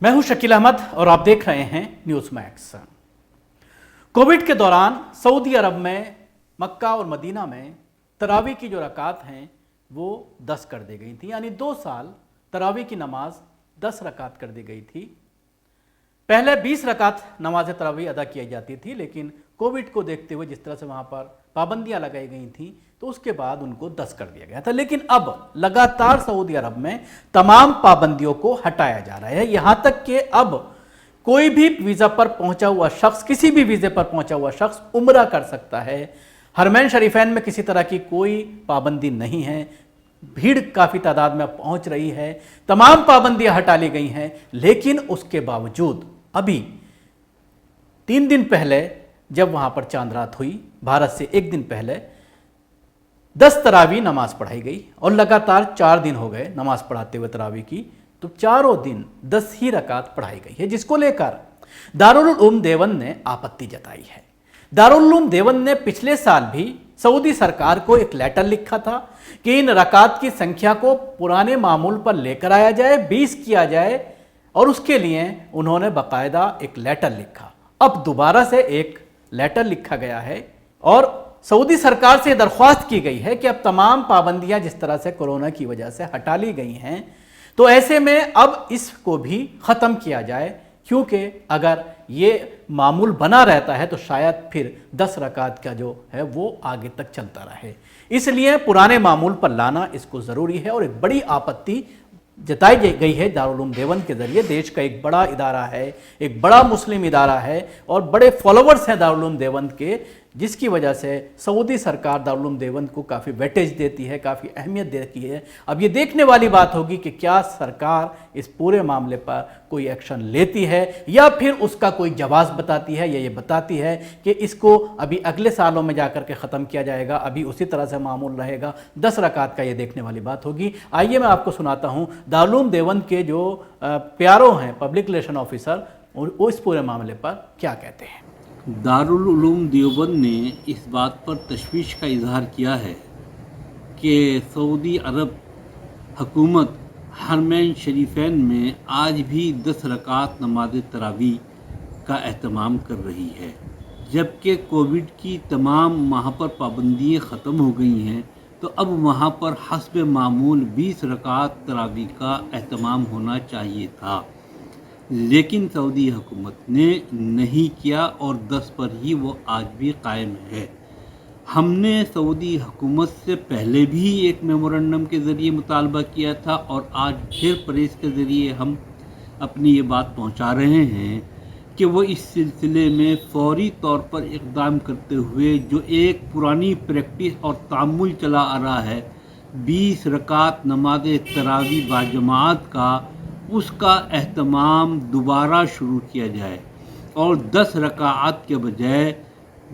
मैं हूं शकील अहमद और आप देख रहे हैं न्यूज़ मैक्स। कोविड के दौरान सऊदी अरब में मक्का और मदीना में तरावी की जो रकात हैं वो 10 कर दी गई थी, यानी 2 साल तरावी की नमाज 10 रकात कर दी गई थी। पहले 20 रकात नमाज तरावी अदा की जाती थी, लेकिन कोविड को देखते हुए जिस तरह से वहाँ पर पाबंदियाँ लगाई गई थी तो उसके बाद उनको 10 कर दिया गया था। लेकिन अब लगातार सऊदी अरब में तमाम पाबंदियों को हटाया जा रहा है, यहाँ तक कि अब कोई भी वीज़ा पर पहुँचा हुआ शख्स, किसी भी वीज़े पर पहुँचा हुआ शख्स उम्रा कर सकता है। हरमैन शरीफैन में किसी तरह की कोई पाबंदी नहीं है। भीड़ काफ़ी तादाद में पहुँच रही है, तमाम पाबंदियाँ हटा ली गई हैं, लेकिन उसके बावजूद अभी 3 दिन पहले जब वहाँ पर चांद रात हुई, भारत से 1 दिन पहले 10 तरावी नमाज पढ़ाई गई और लगातार 4 दिन हो गए नमाज पढ़ाते हुए तरावी की, तो चारों दिन 10 ही रकात पढ़ाई गई है, जिसको लेकर दारुल उलूम देवबंद ने आपत्ति जताई है। दारुल उलूम देवबंद ने पिछले साल भी सऊदी सरकार को एक लेटर लिखा था कि इन रकात की संख्या को पुराने मामूल पर लेकर आया जाए, 20 किया जाए, और उसके लिए उन्होंने बाकायदा एक लेटर लिखा। अब दोबारा से एक लेटर लिखा गया है और सऊदी सरकार से दरख्वास्त की गई है कि अब तमाम पाबंदियां जिस तरह से कोरोना की वजह से हटा ली गई हैं, तो ऐसे में अब इसको भी ख़त्म किया जाए, क्योंकि अगर ये मामूल बना रहता है तो शायद फिर 10 रकात का जो है वो आगे तक चलता रहे। इसलिए पुराने मामूल पर लाना इसको ज़रूरी है और एक बड़ी आपत्ति जताई गई है दारुल उलूम देवबंद के ज़रिए। देश का एक बड़ा इदारा है, एक बड़ा मुस्लिम इदारा है और बड़े फॉलोवर्स हैं दारुल उलूम देवबंद के, जिसकी वजह से सऊदी सरकार दारुल उलूम देवबंद को काफ़ी वेटेज देती है, काफ़ी अहमियत देती है। अब ये देखने वाली बात होगी कि क्या सरकार इस पूरे मामले पर कोई एक्शन लेती है या फिर उसका कोई जवाब बताती है, या ये बताती है कि इसको अभी अगले सालों में जाकर के ख़त्म किया जाएगा, अभी उसी तरह से मामूल रहेगा 10 रकात का। ये देखने वाली बात होगी। आइए मैं आपको सुनाता हूँ दारुल उलूम देवबंद के जो प्यारो हैं पब्लिक रिलेशन ऑफिसर, वो इस पूरे मामले पर क्या कहते हैं। दारुल उलूम देवबंद ने इस बात पर तशवीश का इजहार किया है कि सऊदी अरब हुकूमत हरमैन शरीफैन में आज भी 10 रकात नमाज तरावी का एहतमाम कर रही है, जबकि कोविड की तमाम वहाँ पर पाबंदियाँ ख़त्म हो गई हैं, तो अब वहाँ पर हस्ब मामूल 20 रकात तरावी का एहतमाम होना चाहिए था, लेकिन सऊदी हुकूमत ने नहीं किया और 10 पर ही वो आज भी कायम है। हमने सऊदी हुकूमत से पहले भी एक मेमोरेंडम के ज़रिए मुतालबा किया था और आज फिर प्रेस के ज़रिए हम अपनी ये बात पहुंचा रहे हैं कि वो इस सिलसिले में फौरी तौर पर इक़दाम करते हुए जो एक पुरानी प्रैक्टिस और तामुल चला आ रहा है 20 रकात नमाज तरावी बाजमात का, उसका एहतमाम दोबारा शुरू किया जाए और 10 रकात के बजाय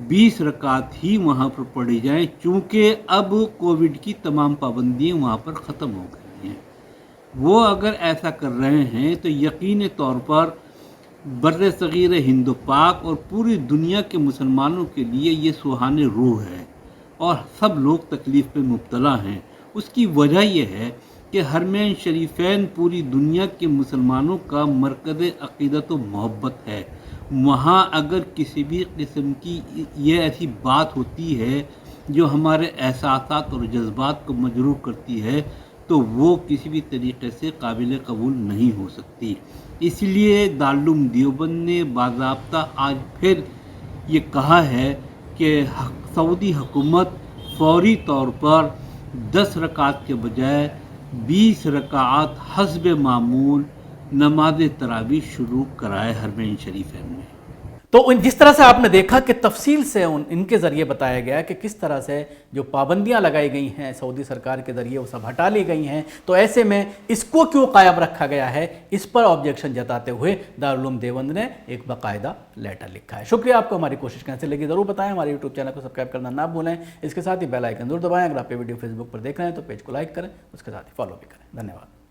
20 रकात ही वहाँ पर पढ़ी जाए, चूँकि अब कोविड की तमाम पाबंदियाँ वहाँ पर ख़त्म हो गई हैं। वो अगर ऐसा कर रहे हैं तो यकीनी तौर पर बर्रे सगीर हिंद पाक और पूरी दुनिया के मुसलमानों के लिए ये सुहाने रूह है और सब लोग तकलीफ़ में मुब्तला हैं। उसकी वजह यह है कि हरमैन शरीफैन पूरी दुनिया के मुसलमानों का मरकज़ अक़ीदत व मोहब्बत है। वहाँ अगर किसी भी किस्म की ये ऐसी बात होती है जो हमारे एहसासात और जज्बात को मजरूह करती है, तो वो किसी भी तरीक़े से काबिल कबूल नहीं हो सकती। इसलिए दारुल उलूम देवबंद ने बाज़ाब्ता आज फिर ये कहा है कि सऊदी हुकूमत फौरी तौर पर 10 रकात के बजाय 20 रकात हस्ब मामूल नमाज तरावी शुरू कराए हरमैन शरीफैन में। तो जिस तरह से आपने देखा कि तफसील से इनके ज़रिए बताया गया कि किस तरह से जो पाबंदियां लगाई गई हैं सऊदी सरकार के ज़रिए वो सब हटा ली गई हैं, तो ऐसे में इसको क्यों कायम रखा गया है, इस पर ऑब्जेक्शन जताते हुए दारुल उलूम देवबंद ने एक बाकायदा लेटर लिखा है। शुक्रिया आपको। हमारी कोशिश कैसे लगी ज़रूर बताएं। हमारे यूट्यूब चैनल को सब्सक्राइब करना ना भूलें। इसके साथ ही बेल आइकन जरूर दबाएं। अगर आप ये वीडियो फेसबुक पर देख रहे हैं तो पेज को लाइक करें, उसके साथ ही फॉलो भी करें। धन्यवाद।